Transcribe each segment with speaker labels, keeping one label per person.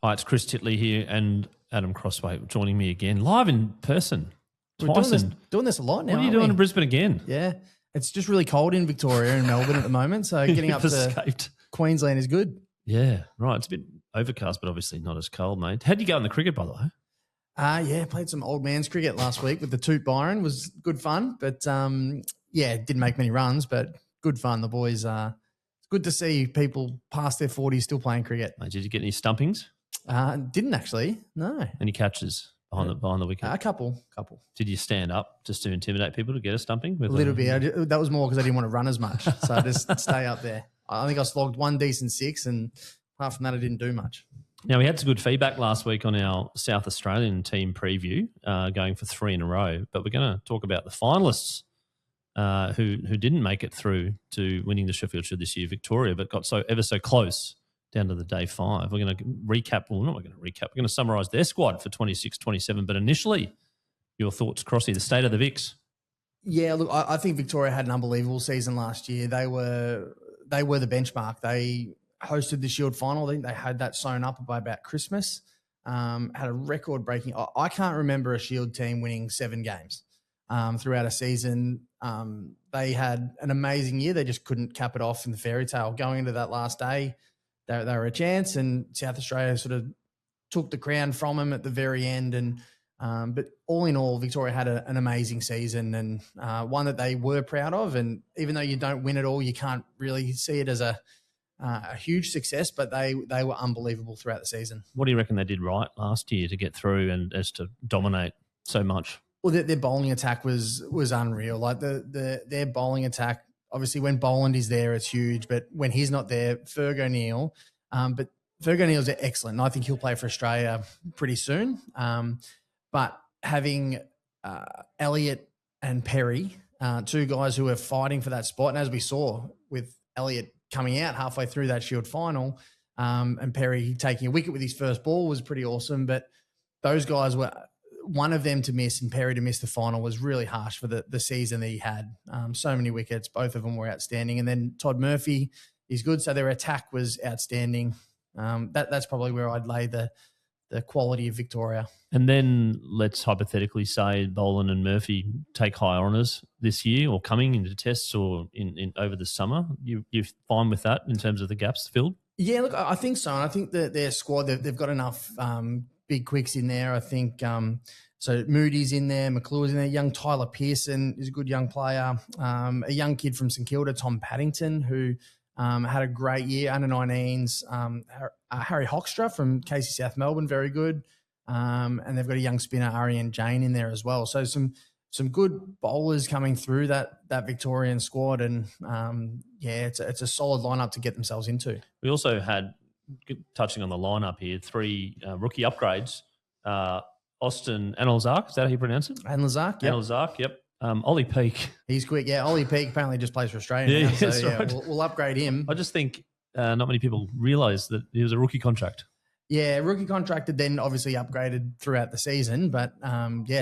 Speaker 1: Hi, it's Chris Titley here and Adam Crossway joining me again, live in person.
Speaker 2: We're doing this a lot now.
Speaker 1: What are you doing in Brisbane again?
Speaker 2: Yeah. It's just really cold in Victoria and Melbourne at the moment, so getting up to
Speaker 1: escaped.
Speaker 2: Queensland is good.
Speaker 1: Yeah, right. It's a bit overcast, but obviously not as cold, mate. How'd you go in the cricket, by the way?
Speaker 2: Yeah, played some old man's cricket last week with the Toot Byron. Was good fun, but didn't make many runs, but good fun. The boys, it's good to see people past their 40s still playing cricket.
Speaker 1: Mate, did you get any stumpings?
Speaker 2: Didn't actually, no.
Speaker 1: Any catches behind the wicket?
Speaker 2: A couple.
Speaker 1: Did you stand up just to intimidate people to get a stumping?
Speaker 2: A little bit. That was more because I didn't want to run as much, so I just stay up there. I think I slogged one decent six, and apart from that, I didn't do much.
Speaker 1: Now, we had some good feedback last week on our South Australian team preview, going for 3 in a row, but we're going to talk about the finalists who didn't make it through to winning the Sheffield Shield this year, Victoria, but got ever so close down to the day 5. We're going to recap. Well, not we're going to recap. We're going to summarise their squad for 26-27. But initially, your thoughts, Crossy, the state of the Vicks.
Speaker 2: Yeah, look, I think Victoria had an unbelievable season last year. They were the benchmark. They hosted the Shield final. I think they had that sewn up by about Christmas. Had a record-breaking. I can't remember a Shield team winning 7 games throughout a season. They had an amazing year. They just couldn't cap it off in the fairy tale. Going into that last day, they were a chance, and South Australia sort of took the crown from them at the very end. And but all in all, Victoria had an amazing season, and one that they were proud of. And even though you don't win it all, you can't really see it as a huge success, but they were unbelievable throughout the season.
Speaker 1: What do you reckon they did right last year to get through and as to dominate so much?
Speaker 2: Well, their bowling attack was unreal. Like their bowling attack, obviously when Boland is there, it's huge, but when he's not there, Ferg O'Neill, but Ferg O'Neill's excellent, and I think he'll play for Australia pretty soon. But having Elliot and Perry, 2 guys who are fighting for that spot, and as we saw with Elliot coming out halfway through that Shield final, and Perry taking a wicket with his first ball was pretty awesome. But those guys were one of them to miss, and Perry to miss the final was really harsh for the season that he had. So many wickets, both of them were outstanding. And then Todd Murphy is good, so their attack was outstanding. That's probably where I'd lay the quality of Victoria.
Speaker 1: And then let's hypothetically say Boland and Murphy take high honours this year or coming into tests or in over the summer. You're fine with that in terms of the gaps filled?
Speaker 2: Yeah, look, I think so. And I think that their squad, they've got enough big quicks in there. I think so Moody's in there, McClure's in there, young Tyler Pearson is a good young player, a young kid from St Kilda, Tom Paddington, who had a great year, under 19s. Harry Hoxtra from KC South Melbourne, very good. And they've got a young spinner, Ariane Jane, in there as well. So some good bowlers coming through that Victorian squad. And, it's a solid lineup to get themselves into. We
Speaker 1: also had, touching on the lineup here, 3 rookie upgrades. Austin Analyse, is that how you pronounce it?
Speaker 2: Analyse, yep.
Speaker 1: Analyse, yep. Ollie Peake.
Speaker 2: He's quick, yeah. Ollie Peake apparently just plays for Australia now. So,
Speaker 1: right.
Speaker 2: We'll upgrade him.
Speaker 1: I just think not many people realise that he was a rookie contract.
Speaker 2: Yeah, rookie contracted, then obviously upgraded throughout the season, but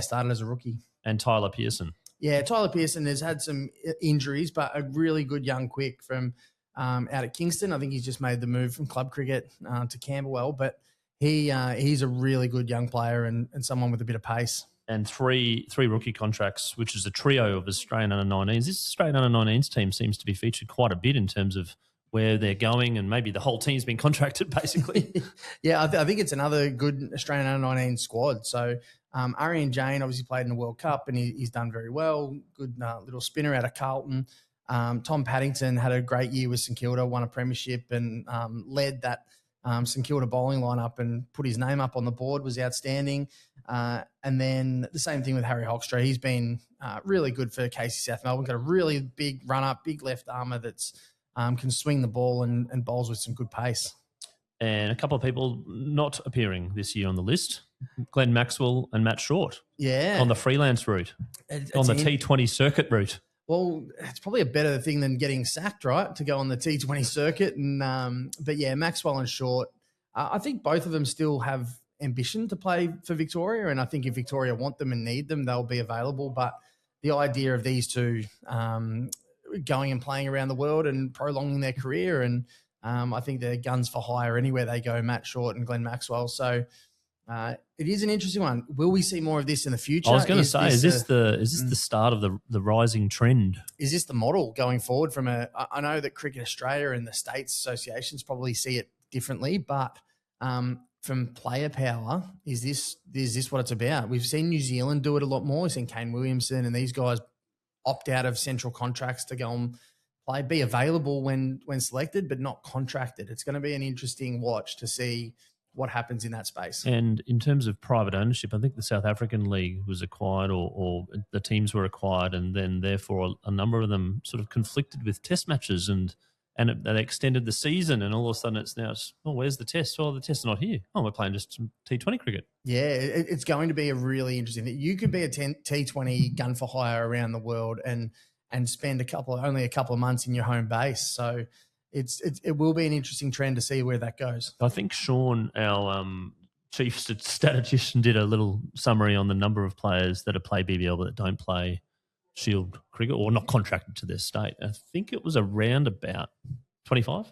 Speaker 2: started as a rookie.
Speaker 1: And Tyler Pearson.
Speaker 2: Yeah, Tyler Pearson has had some injuries, but a really good young quick from out at Kingston. I think he's just made the move from club cricket to Campbell, but he's a really good young player and someone with a bit of pace.
Speaker 1: And three rookie contracts, which is a trio of Australian under-19s. This Australian under-19s team seems to be featured quite a bit in terms of where they're going, and maybe the whole team's been contracted, basically.
Speaker 2: Yeah, I think it's another good Australian under-19 squad. So Ariane Jane obviously played in the World Cup, and he's done very well. Good little spinner out of Carlton. Tom Paddington had a great year with St Kilda, won a premiership, and led that St Kilda bowling lineup and put his name up on the board, was outstanding. And then the same thing with Harry Hoxtra. He's been really good for KC South Melbourne. Got a really big run-up, big left armour that's can swing the ball and bowls with some good pace.
Speaker 1: And a couple of people not appearing this year on the list, Glenn Maxwell and Matt Short.
Speaker 2: Yeah.
Speaker 1: On the freelance route, on the T20 circuit route.
Speaker 2: Well, it's probably a better thing than getting sacked, right, to go on the T20 circuit. And but yeah, Maxwell and Short, I think both of them still have ambition to play for Victoria, and I think if Victoria want them and need them, they'll be available. But the idea of these two going and playing around the world and prolonging their career and I think they're guns for hire anywhere they go, Matt Short and Glenn Maxwell. So it is an interesting one. Will we see more of this in the future?
Speaker 1: I was going to say, is this the start of the rising trend?
Speaker 2: Is this the model going forward? I know that Cricket Australia and the states associations probably see it differently, but from player power, is this what it's about? We've seen New Zealand do it a lot more. We've seen Kane Williamson and these guys opt out of central contracts to go and play, be available when selected, but not contracted. It's going to be an interesting watch to see what happens in that space.
Speaker 1: And in terms of private ownership, I think the South African League was acquired or the teams were acquired, and then therefore a number of them sort of conflicted with test matches and they extended the season, and all of a sudden where's the test? Oh, the test's not here. Oh, we're playing just some T20 cricket.
Speaker 2: Yeah, it's going to be a really interesting thing. You could be a T20 gun for hire around the world and spend only a couple of months in your home base. So it will be an interesting trend to see where that goes.
Speaker 1: I think Sean, our chief statistician, did a little summary on the number of players that play BBL but that don't play Shield cricket or not contracted to their state. I think it was around about 25.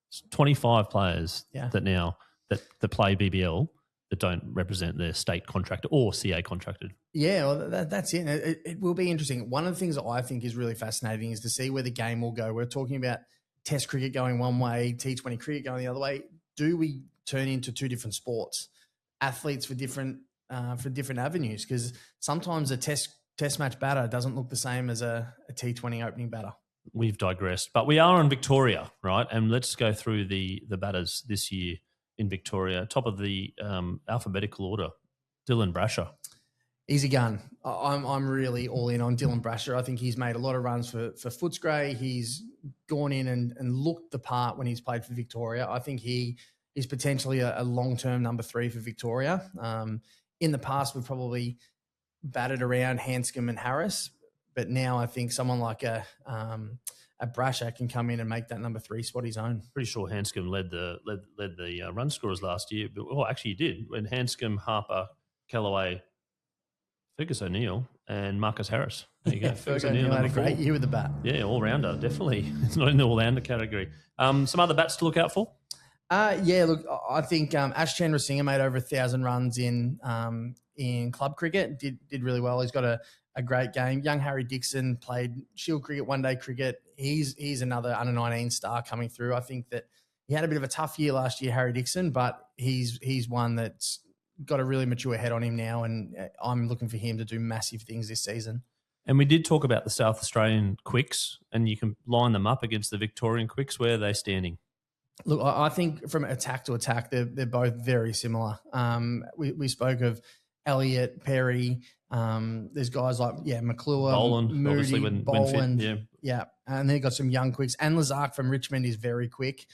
Speaker 1: It's 25 players that play BBL that don't represent their state contractor or CA contracted.
Speaker 2: Yeah, well, that's it. It will be interesting. One of the things that I think is really fascinating is to see where the game will go. We're talking about Test cricket going one way, T20 cricket going the other way. Do we turn into two different sports, athletes for different avenues? Because sometimes a test match batter doesn't look the same as a T20 opening batter.
Speaker 1: We've digressed, but we are in Victoria, right? And let's go through the batters this year in Victoria. Top of the alphabetical order, Dylan Brasher.
Speaker 2: He's a gun. I'm really all in on Dylan Brasher. I think he's made a lot of runs for Footscray. He's gone in and looked the part when he's played for Victoria. I think he is potentially a long-term number 3 for Victoria. In the past, we've probably batted around Hanscom and Harris, but now I think someone like a Brasher can come in and make that number 3 spot his own.
Speaker 1: Pretty sure Hanscom led the run scorers last year, but actually he did when Hanscom, Harper, Kellaway, Fergus O'Neill and Marcus Harris. There you go.
Speaker 2: Fergus O'Neill had a great year with the bat.
Speaker 1: Yeah, all-rounder, definitely. It's not in the all-rounder category. Some other bats to look out for?
Speaker 2: Look, I think Ash Chandra Singer made over 1,000 runs in club cricket, did really well. He's got a great game. Young Harry Dixon played Shield cricket, one-day cricket. He's another under-19 star coming through. I think that he had a bit of a tough year last year, Harry Dixon, but he's one that's got a really mature head on him now, and I'm looking for him to do massive things this season.
Speaker 1: And we did talk about the South Australian quicks, and you can line them up against the Victorian quicks. Where are they standing?
Speaker 2: Look, I think from attack to attack, they're both very similar. We spoke of Elliot, Perry. There's guys like McClure,
Speaker 1: Boland,
Speaker 2: Moody,
Speaker 1: obviously when fit,
Speaker 2: yeah. And they've got some young quicks. And Lazark from Richmond is very quick.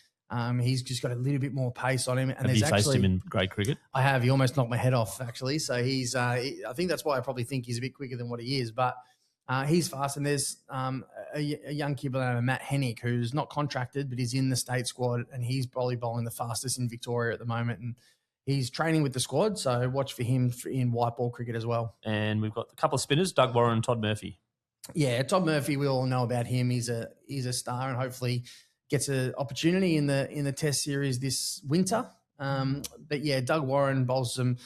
Speaker 2: He's just got a little bit more pace on him. And
Speaker 1: have you faced him in grade cricket?
Speaker 2: I have. He almost knocked my head off, actually. So he's. I think that's why I probably think he's a bit quicker than what he is. But he's fast. And there's a young kid by the name of Matt Hennick, who's not contracted, but he's in the state squad, and he's probably bowling the fastest in Victoria at the moment. And he's training with the squad, so watch for him in white ball cricket as well.
Speaker 1: And we've got a couple of spinners, Doug Warren and Todd Murphy.
Speaker 2: Yeah, Todd Murphy, we all know about him. He's a star, and hopefully gets an opportunity in the Test series this winter. But yeah, Doug Warren bowls some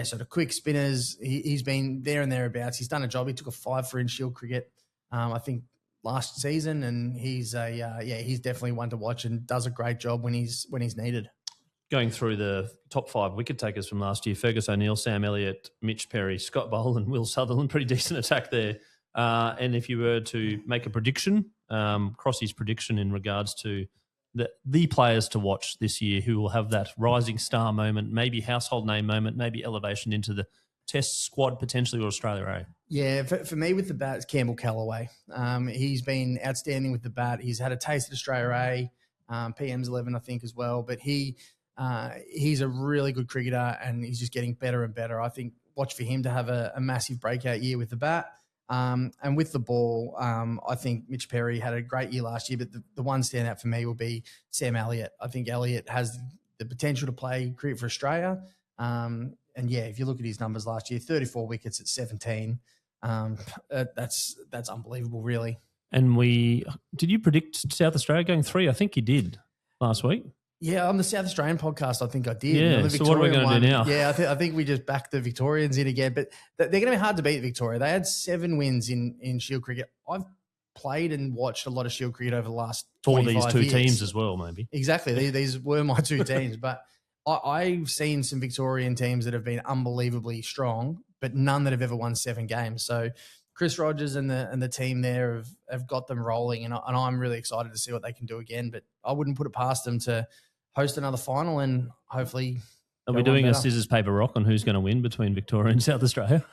Speaker 2: sort of quick spinners. He's been there and thereabouts. He's done a job. He took a 5 for in Shield cricket, I think last season, and he's he's definitely one to watch and does a great job when he's needed.
Speaker 1: Going through the top 5 wicket takers from last year, Fergus O'Neill, Sam Elliot, Mitch Perry, Scott Boland, Will Sutherland, pretty decent attack there. And if you were to make a prediction, Crossy's prediction in regards to the players to watch this year who will have that rising star moment, maybe household name moment, maybe elevation into the Test squad potentially or Australia A?
Speaker 2: Yeah, for me with the bat, it's Campbell Kellaway. He's been outstanding with the bat. He's had a taste at Australia A, PM's 11 I think as well, but he's a really good cricketer and he's just getting better and better. I think watch for him to have a massive breakout year with the bat. And with the ball, I think Mitch Perry had a great year last year, but the one standout for me will be Sam Elliot. I think Elliot has the potential to play cricket for Australia. And yeah, if you look at his numbers last year, 34 wickets at 17, that's unbelievable, really.
Speaker 1: And did you predict South Australia going 3? I think you did. last week?
Speaker 2: Yeah, on the South Australian podcast, I think I did.
Speaker 1: Yeah, so what are we going to do now?
Speaker 2: Yeah, I think we just backed the Victorians in again, but they're going to be hard to beat, Victoria. They had 7 wins in Shield cricket. I've played and watched a lot of Shield cricket over the last 25 years.
Speaker 1: For these 2 teams as well, maybe.
Speaker 2: Exactly. These were my 2 teams, but I've seen some Victorian teams that have been unbelievably strong, but none that have ever won 7 games. So Chris Rogers and the team there have got them rolling, and I'm really excited to see what they can do again. But I wouldn't put it past them to host another final and hopefully.
Speaker 1: Are we doing a scissors, paper, rock on who's going to win between Victoria and South Australia?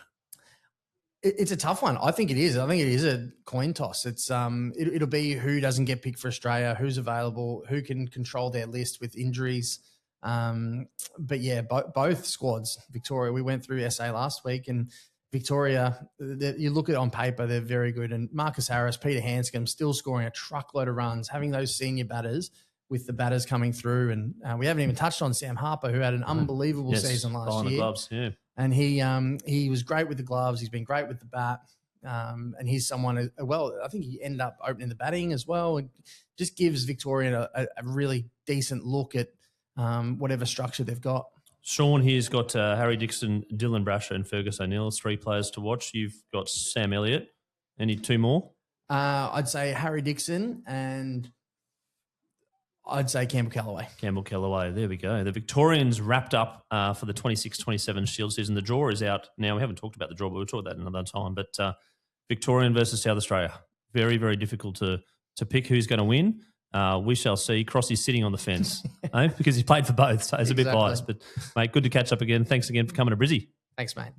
Speaker 2: It's a tough one. I think it is. I think it is a coin toss. It's it'll be who doesn't get picked for Australia, who's available, who can control their list with injuries. But yeah, both squads, Victoria, we went through SA last week, and Victoria, you look at it on paper, they're very good. And Marcus Harris, Peter Hanscom still scoring a truckload of runs, having those senior batters with the batters coming through. And we haven't even touched on Sam Harper, who had an unbelievable season last year.
Speaker 1: The gloves, yeah.
Speaker 2: And he was great with the gloves. He's been great with the bat. And he's someone, well, I think he ended up opening the batting as well. It just gives Victoria a really decent look at whatever structure they've got.
Speaker 1: Sean here's got Harry Dixon, Dylan Brasher and Fergus O'Neill, 3 players to watch. You've got Sam Elliot. Any 2 more?
Speaker 2: I'd say Harry Dixon and I'd say Campbell Kellaway.
Speaker 1: Campbell Kellaway. There we go. The Victorians wrapped up for the 26-27 Shield season. The draw is out now. We haven't talked about the draw, but we'll talk about that another time. But Victorian versus South Australia. Very, very difficult to pick who's going to win. We shall see. Crossy's sitting on the fence because he's played for both, so he's a bit biased. But, mate, good to catch up again. Thanks again for coming to Brizzy.
Speaker 2: Thanks, mate.